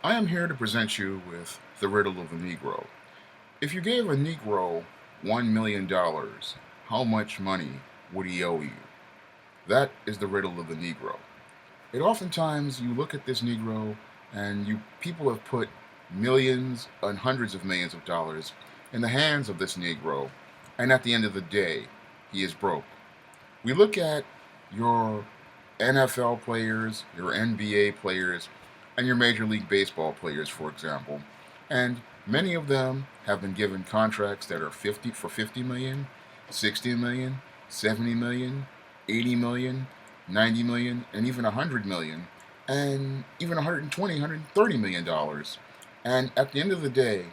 I am here to present you with the riddle of the Negro. If you gave a Negro $1 million, how much money would he owe you? That is the riddle of the Negro. It oftentimes you look at this Negro and you people have put millions and hundreds of millions of dollars in the hands of this Negro, and at the end of the day, he is broke. We look at your NFL players, your NBA players, and your Major League Baseball players, for example. And many of them have been given contracts that are 50 million, 60 million, 70 million, 80 million, 90 million, and even 100 million, and even 120, 130 million dollars. And at the end of the day,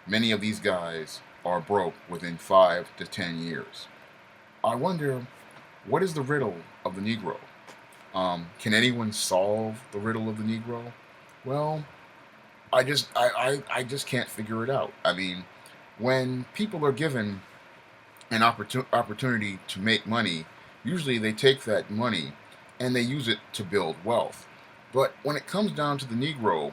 many of these guys are broke within 5 to 10 years. I wonder, what is the riddle of the Negro? Can anyone solve the riddle of the Negro? Well, I just can't figure it out. I mean, when people are given an opportunity to make money, usually they take that money and they use it to build wealth. But when it comes down to the Negro,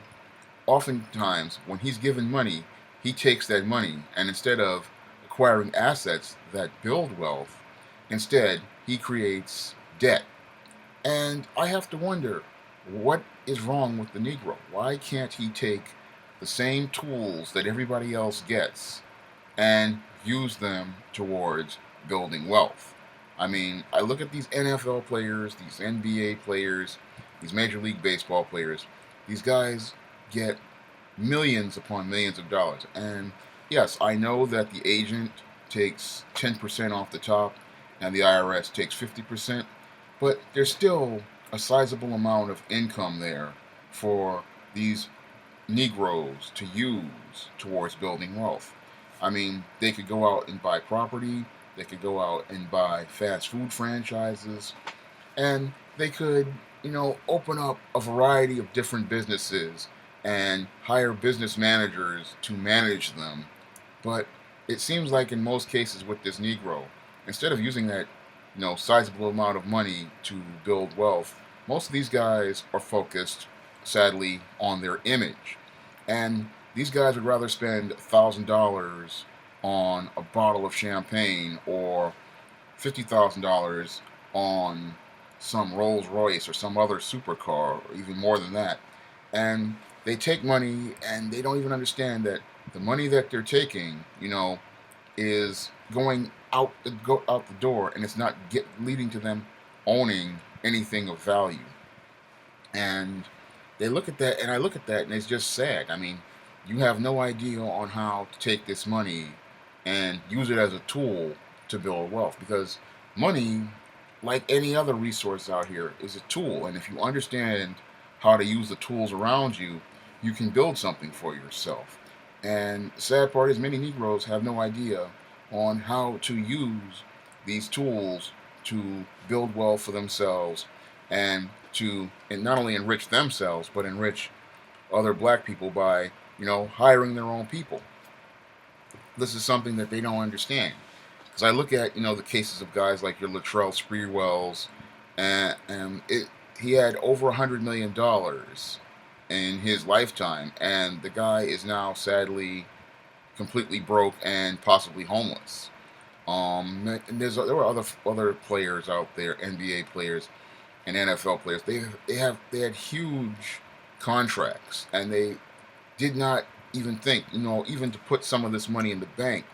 oftentimes when he's given money, he takes that money and instead of acquiring assets that build wealth, instead he creates debt. And I have to wonder, what is wrong with the Negro? Why can't he take the same tools that everybody else gets and use them towards building wealth? I mean, I look at these NFL players, these NBA players, these Major League Baseball players. These guys get millions upon millions of dollars. And yes, I know that the agent takes 10% off the top and the IRS takes 50%, but there's still a sizable amount of income there for these Negroes to use towards building wealth. I mean, they could go out and buy property, they could go out and buy fast food franchises, and they could, open up a variety of different businesses and hire business managers to manage them. But it seems like in most cases with this Negro, instead of using that, sizable amount of money to build wealth, most of these guys are focused, sadly, on their image. And these guys would rather spend $1,000 on a bottle of champagne or $50,000 on some Rolls Royce or some other supercar, or even more than that. And they take money and they don't even understand that the money that they're taking, is going out the door, and it's not leading to them owning anything of value. And they look at that, and I look at that, and it's just sad. I mean, you have no idea on how to take this money and use it as a tool to build wealth, because money, like any other resource out here, is a tool. And if you understand how to use the tools around you, you can build something for yourself. And the sad part is many Negroes have no idea on how to use these tools to build wealth for themselves and to and not only enrich themselves but enrich other black people by, hiring their own people. This is something that they don't understand. Because I look at, the cases of guys like your Latrell Sprewells, and he had over $100 million in his lifetime, and the guy is now sadly completely broke and possibly homeless. And there were other players out there, NBA players and NFL players. They had huge contracts, and they did not even think, even to put some of this money in the bank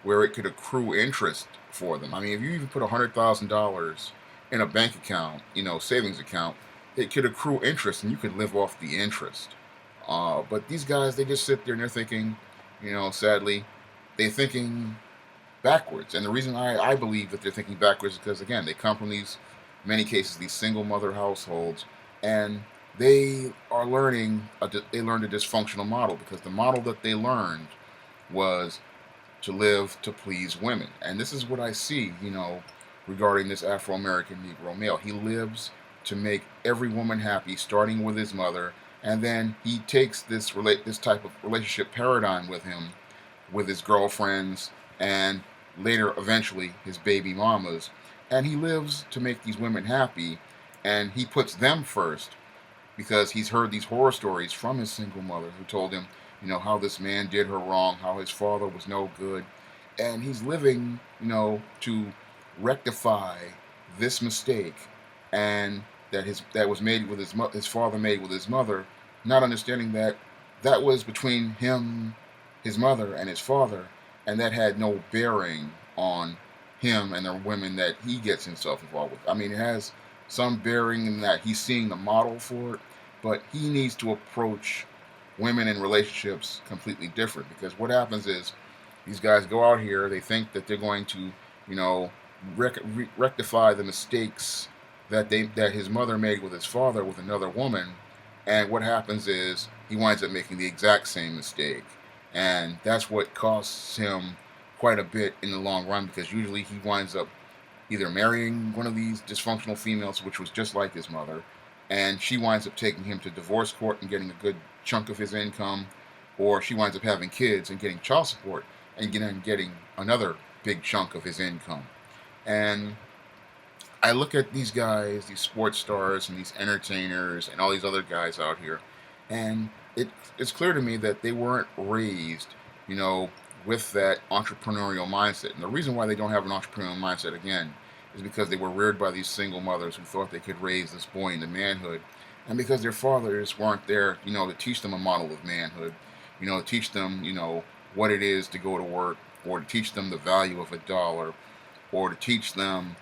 where it could accrue interest for them. I mean, if you even put $100,000 in a bank account, savings account, it could accrue interest, and you could live off the interest. But these guys, they just sit there and they're thinking, sadly, they're thinking backwards. And the reason I believe that they're thinking backwards is because, again, they come from many cases, these single mother households, and they learned a dysfunctional model, because the model that they learned was to live to please women. And this is what I see, regarding this Afro-American Negro male. He lives to make every woman happy, starting with his mother, and then he takes this type of relationship paradigm with him, with his girlfriends, and later, eventually, his baby mamas, and he lives to make these women happy, and he puts them first because he's heard these horror stories from his single mother who told him, how this man did her wrong, how his father was no good, and he's living, to rectify this mistake, and that was made with his father made with his mother, not understanding that that was between him, his mother, and his father, and that had no bearing on him and the women that he gets himself involved with. I mean, it has some bearing in that he's seeing the model for it, but he needs to approach women in relationships completely different, because what happens is these guys go out here, they think that they're going to, you know, rectify the mistakes that his mother made with his father with another woman, and what happens is he winds up making the exact same mistake, and that's what costs him quite a bit in the long run, because usually he winds up either marrying one of these dysfunctional females, which was just like his mother, and she winds up taking him to divorce court and getting a good chunk of his income, or she winds up having kids and getting child support and getting another big chunk of his income. And I look at these guys, these sports stars and these entertainers and all these other guys out here, and it's clear to me that they weren't raised, you know, with that entrepreneurial mindset. And the reason why they don't have an entrepreneurial mindset, again, is because they were reared by these single mothers who thought they could raise this boy into manhood, and because their fathers weren't there, to teach them a model of manhood, to teach them, what it is to go to work, or to teach them the value of a dollar, or to teach them,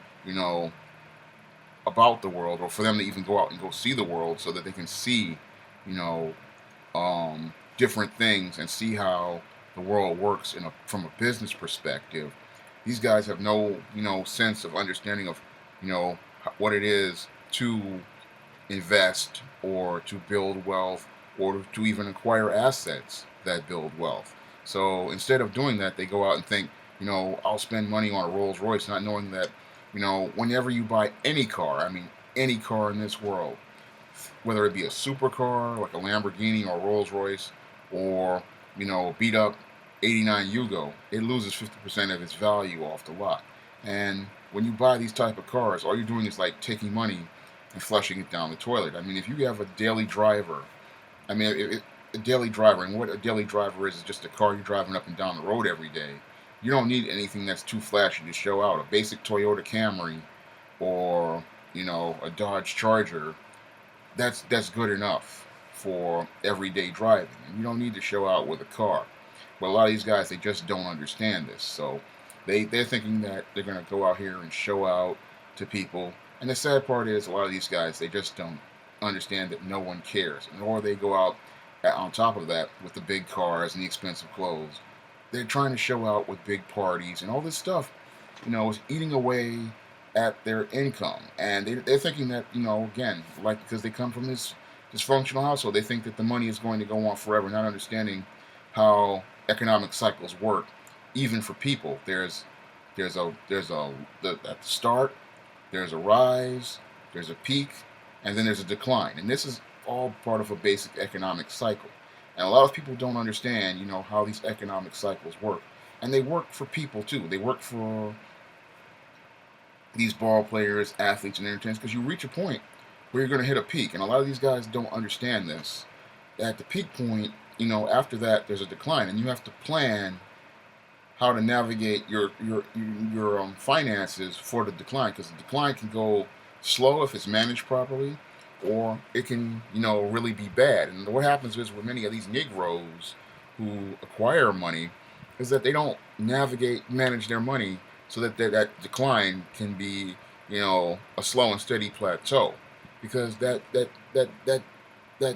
about the world, or for them to even go out and go see the world so that they can see, you know, different things and see how the world works from a business perspective. These guys have no, sense of understanding of, what it is to invest or to build wealth or to even acquire assets that build wealth. So instead of doing that, they go out and think, I'll spend money on a Rolls Royce, not knowing that, whenever you buy any car, I mean, any car in this world, whether it be a supercar like a Lamborghini or a Rolls Royce, or, beat up 89 Yugo, it loses 50% of its value off the lot. And when you buy these type of cars, all you're doing is like taking money and flushing it down the toilet. I mean, if you have a daily driver, I mean, a daily driver, and what a daily driver is just a car you're driving up and down the road every day. You don't need anything that's too flashy to show out. A basic Toyota Camry or, a Dodge Charger, that's good enough for everyday driving. And you don't need to show out with a car. But a lot of these guys, they just don't understand this. So they're thinking that they're going to go out here and show out to people. And the sad part is a lot of these guys, they just don't understand that no one cares. Nor they go out on top of that with the big cars and the expensive clothes. They're trying to show out with big parties and all this stuff, is eating away at their income. And they're thinking that, again, like because they come from this dysfunctional household, they think that the money is going to go on forever, not understanding how economic cycles work. Even for people, at the start, there's a rise, there's a peak, and then there's a decline. And this is all part of a basic economic cycle. And a lot of people don't understand, how these economic cycles work. And they work for people too. They work for these ball players, athletes, and entertainers, because you reach a point where you're going to hit a peak. And a lot of these guys don't understand this. At the peak point, after that, there's a decline. And you have to plan how to navigate your finances for the decline, because the decline can go slow if it's managed properly, or it can, really be bad. And what happens is with many of these Negroes who acquire money is that they don't manage their money so that decline can be, a slow and steady plateau, because that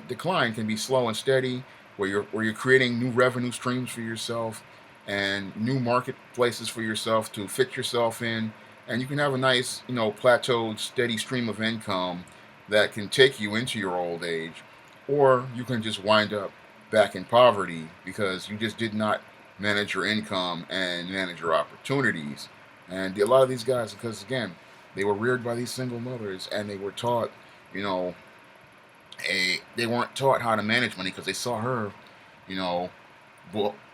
decline can be slow and steady, where you're creating new revenue streams for yourself and new marketplaces for yourself to fit yourself in, and you can have a nice, plateaued, steady stream of income that can take you into your old age, or you can just wind up back in poverty because you just did not manage your income and manage your opportunities. And a lot of these guys, because again, they were reared by these single mothers, and they were taught, they weren't taught how to manage money because they saw her, you know,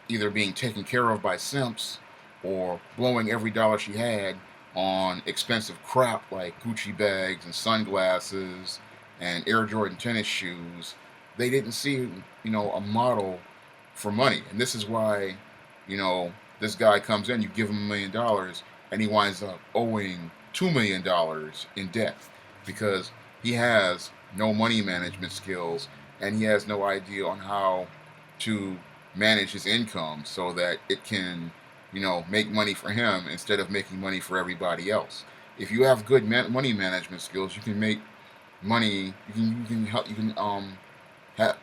either being taken care of by simps or blowing every dollar she had on expensive crap like Gucci bags and sunglasses and Air Jordan tennis shoes, they didn't see, a model for money. And this is why, this guy comes in, you give him $1 million, and he winds up owing $2 million in debt because he has no money management skills and he has no idea on how to manage his income so that it can, make money for him instead of making money for everybody else. If you have good money management skills, you can make money. You can help. You can ha-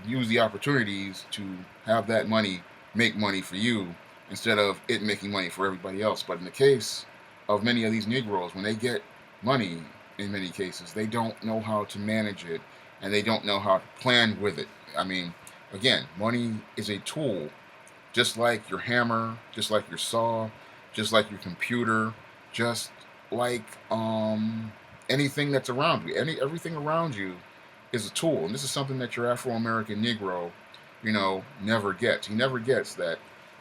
use the opportunities to have that money make money for you instead of it making money for everybody else. But in the case of many of these Negroes, when they get money, in many cases, they don't know how to manage it and they don't know how to plan with it. I mean, again, money is a tool, just like your hammer, just like your saw, just like your computer, just like anything that's around you. Everything around you is a tool, and this is something that your Afro-American Negro, never gets. He never gets that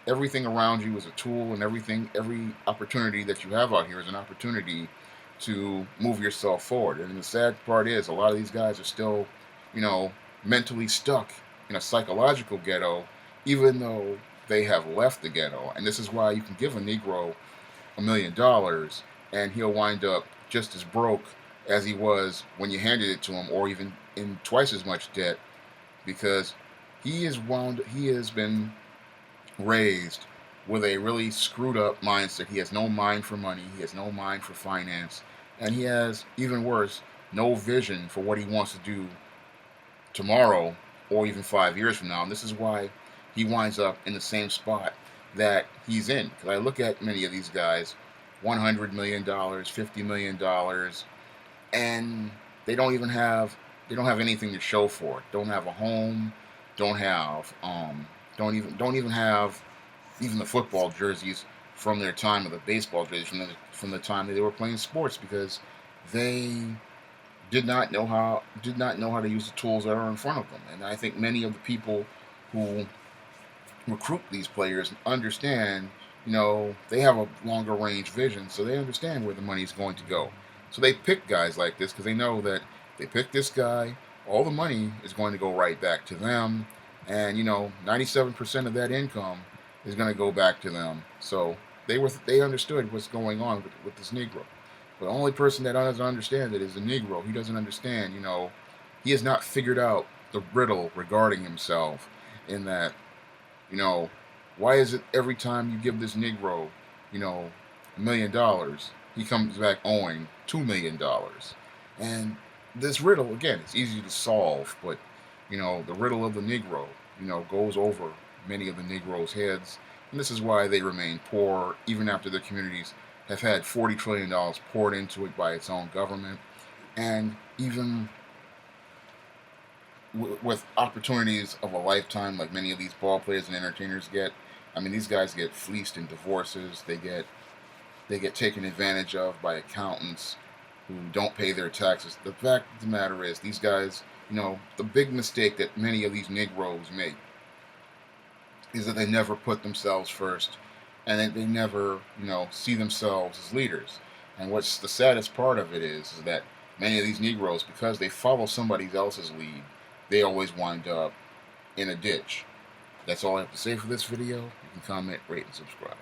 everything around you is a tool, and every opportunity that you have out here is an opportunity to move yourself forward. And the sad part is, a lot of these guys are still, mentally stuck in a psychological ghetto, even though they have left the ghetto. And this is why you can give a Negro $1 million, and he'll wind up just as broke as he was when you handed it to him, or even in twice as much debt, because he has been raised with a really screwed up mindset. He has no mind for money, he has no mind for finance, and he has, even worse, no vision for what he wants to do tomorrow or even 5 years from now. And this is why he winds up in the same spot that he's in. Because I look at many of these guys, $100 million, $50 million, and they don't have anything to show for it. Don't have a home, don't have don't even have even the football jerseys from their time, or the baseball jerseys from the time that they were playing sports, because they did not know how to use the tools that are in front of them. And I think many of the people who recruit these players understand, they have a longer range vision, so they understand where the money's going to go. So they pick guys like this because they know that they pick this guy, all the money is going to go right back to them, and 97% of that income is going to go back to them. So they understood what's going on with this Negro. But the only person that doesn't understand it is the Negro. He doesn't understand, he has not figured out the riddle regarding himself, in that, why is it every time you give this Negro, $1 million, he comes back owing $2 million? And this riddle, again, it's easy to solve, but, the riddle of the Negro, goes over many of the Negroes' heads. And this is why they remain poor, even after their communities have had $40 trillion poured into it by its own government. And even with opportunities of a lifetime, like many of these ball players and entertainers get, I mean, these guys get fleeced in divorces. They get taken advantage of by accountants who don't pay their taxes. The fact of the matter is, these guys, the big mistake that many of these Negroes make is that they never put themselves first, and that they never, see themselves as leaders. And what's the saddest part of it is that many of these Negroes, because they follow somebody else's lead, they always wind up in a ditch. That's all I have to say for this video. You can comment, rate, and subscribe.